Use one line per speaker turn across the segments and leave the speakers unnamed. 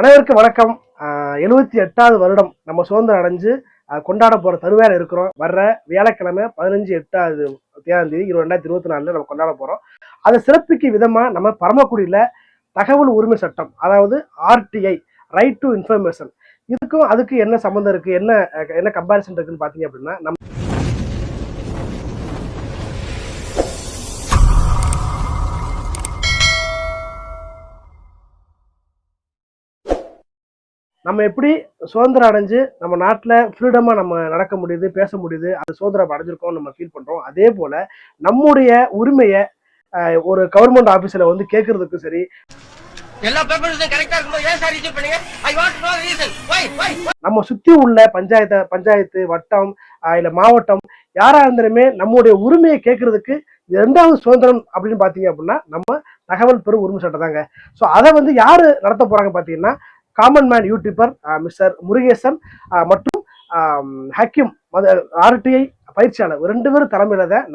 அனைவருக்கும் வணக்கம். 78வது வருடம் நம்ம சுதந்திரம் அடைஞ்சு கொண்டாட போற தருவாயில இருக்கிறோம். வர்ற வியாழக்கிழமை 15/8 2024 நம்ம கொண்டாட போறோம். அதை சிறப்பிக்கும் விதமா நம்ம பரமக்குடியில தகவல் உரிமை சட்டம், அதாவது RTI, ரைட் டு இன்ஃபர்மேஷன், இதுக்கும் அதுக்கு என்ன சம்பந்தம் இருக்கு, என்ன கம்பாரிசன் இருக்குன்னு பாத்தீங்க அப்படின்னா, நம்ம எப்படி சுதந்திரம் அடைஞ்சு நம்ம நாட்டில் ஃப்ரீடமாக நம்ம நடக்க முடியுது, பேச முடியுது, அது சுதந்திரம் அடைஞ்சிருக்கோம் நம்ம ஃபீல் பண்ணுறோம். அதே போல் நம்முடைய உரிமையை ஒரு கவர்மெண்ட் ஆஃபீஸில் வந்து கேட்கறதுக்கும் சரி, நம்ம சுற்றி உள்ள பஞ்சாயத்து வட்டம் இல்லை மாவட்டம் யாராக இருந்தாலுமே நம்முடைய உரிமையை கேட்கறதுக்கு இரண்டாவது சுதந்திரம் அப்படின்னு பார்த்தீங்க அப்படின்னா நம்ம தகவல் பெறும் உரிமை சட்டம் தாங்க. ஸோ அதை வந்து யார் நடத்த போகிறாங்க பார்த்தீங்கன்னா, common man YouTuber mister Murugesan மற்றும் ஹக்கீம் RTI பயிற்சியாளர் 2 பேரும் தலைமையில தான்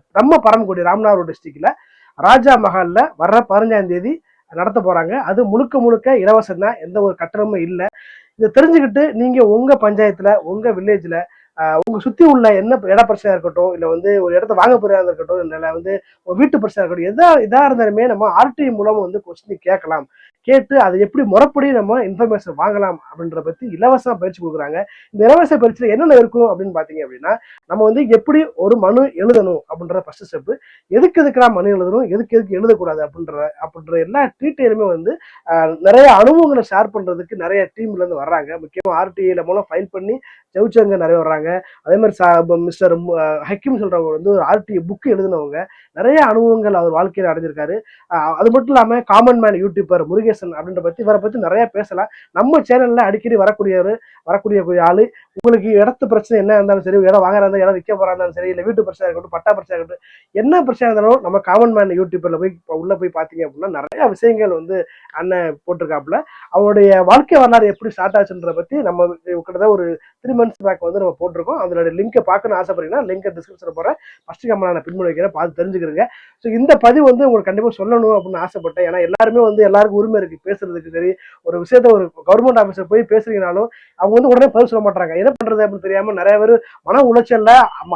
நம்ம பரமக்குடி ராமநாதபுரம் டிஸ்ட்ரிக்ட்ல ராஜா மஹால்ல வர்ற 15ஆம் தேதி நடத்த போறாங்க. அது முழுக்க இலவசம் தான், எந்த ஒரு கட்டணமும் இல்லை. இதை தெரிஞ்சுக்கிட்டு நீங்க உங்க பஞ்சாயத்துல, உங்க வில்லேஜ்ல, உங்க சுத்தி உள்ள என்ன இட பிரச்சனையா இருக்கட்டும், இல்ல வந்து ஒரு இடத்த வாங்க போறதா இருக்கட்டும், இல்ல வந்து வீட்டு பிரச்சனை இருக்கட்டும், எதா இருந்தாலுமே நம்ம RTI மூலம் வந்து கொஸ்டின் கேட்கலாம். கேட்டு அதை எப்படி முறைப்படி நம்ம இன்ஃபர்மேஷன் வாங்கலாம் அப்படின்ற பத்தி இலவச பயிற்சி கொடுக்குறாங்க. இந்த இலவச பயிற்சியில் என்னென்ன இருக்கும் அப்படின்னு பார்த்தீங்க அப்படின்னா, நம்ம வந்து எப்படி ஒரு மனு எழுதணும் அப்படின்ற ஃபர்ஸ்ட் ஸ்டெப்பு, எதுக்கெல்லாம் மனு எழுதணும், எதுக்கு எழுதக்கூடாது அப்படின்ற எல்லா டீட்டெயிலுமே வந்து நிறைய அனுபவங்களை ஷேர் பண்றதுக்கு நிறைய டீம்ல இருந்து வர்றாங்க. முக்கியமாக RTI மூலம் ஃபைல் பண்ணி ஜெயிச்சவங்க நிறைய வர்றாங்க. அதே மாதிரி மிஸ்டர் ஹக்கீம் சொல்றவங்க வந்து ஒரு RTI புக்கு எழுதினவங்க, நிறைய அனுபவங்கள் அவர் வாழ்க்கையில் அடைஞ்சிருக்காரு. அது மட்டும் இல்லாமல் காமன் மேன் யூடியூபர் முருகேசன் அப்படின்ற இவரை பற்றி நிறைய பேசலாம். நம்ம சேனல்ல அடிக்கடி வரக்கூடிய ஆளு. உங்களுக்கு இடத்து பிரச்சனை என்ன இருந்தாலும் சரி, இடம் வாங்குறா இருந்தாலும், இடம் விற்க போறா இருந்தாலும் சரி, இல்லை வீட்டு பிரச்சனை இருக்கட்டும், பட்டா பிரச்சனை இருக்கட்டும், என்ன பிரச்சனை இருந்தாலும் நம்ம காமன் மேன் யூடியூபர்ல உள்ள போய் பார்த்தீங்க அப்படின்னா நிறைய விஷயங்கள் வந்து அண்ணன் போட்டிருக்காப்புல. அவருடைய வாழ்க்கை வரலாறு எப்படி ஸ்டார்ட் ஆச்சுன்ற பத்தி நம்ம கிட்டத்தட்ட ஒரு 3 months பேக் வந்து நம்ம போட்டிருக்கோம். அதோட லிங்கை பார்க்கணும்னு ஆசைப்படுறீங்கன்னா லிங்கை டிஸ்கிரிப்ஷன்ல போறேன், ஃபர்ஸ்ட் கமெண்ட்ல நான் பின்மொழி வைக்கிறேன், பார்த்து தெரிஞ்சுக்கிறேங்க. ஸோ இந்த பதிவு வந்து உங்களுக்கு கண்டிப்பாக சொல்லணும் அப்படின்னு ஆசைப்பட்டேன். ஏன்னா எல்லாருமே வந்து எல்லாருக்கும் உரிமை இருக்கு பேசுறதுக்கு. சரி, ஒரு விஷயத்த ஒரு கவர்மெண்ட் ஆஃபீஸர் போய் பேசுறீங்கனாலும் அவங்க வந்து உடனே பதில் சொல்ல மாட்டாங்க. என்ன பண்றது அப்படின்னு தெரியாம நிறைய பேர் மன உளைச்சல்ல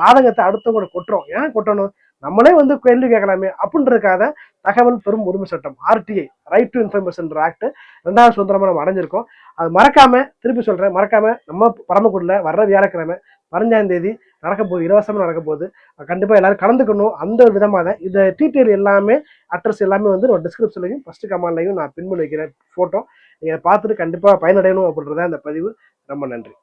ஆதங்கத்தை அடுத்தவங்க கொட்டுறோம். ஏன் கொட்டணும், நம்மளே வந்து கேள்வி கேட்கலாமே அப்படின்றதுக்காக தகவல் பெறும் உரிமை சட்டம் RTI, right to information act 2வது சுதந்திரமா நம்ம அடைஞ்சிருக்கோம். அது மறக்காம, திருப்பி சொல்றேன், மறக்காம நம்ம பரமக்குடியில வர்ற வியாழக்கிழமை 15ஆம் தேதி நடக்க போகுது, இலவசமா நடக்க போகுது. கண்டிப்பா எல்லாரும் கலந்துக்கணும். அந்த விதமாக தான் இந்த டீட்டெயில் எல்லாமே, அட்ரஸ் எல்லாமே வந்து ஒரு டிஸ்கிரிப்ஷன்லையும் ஃபர்ஸ்ட் கமெண்ட்லையும் நான் பின்மொழி வைக்கிறேன் போட்டோ. நீங்க பார்த்துட்டு கண்டிப்பா பயனடையணும் அப்படின்றத அந்த பதிவு. ரொம்ப நன்றி.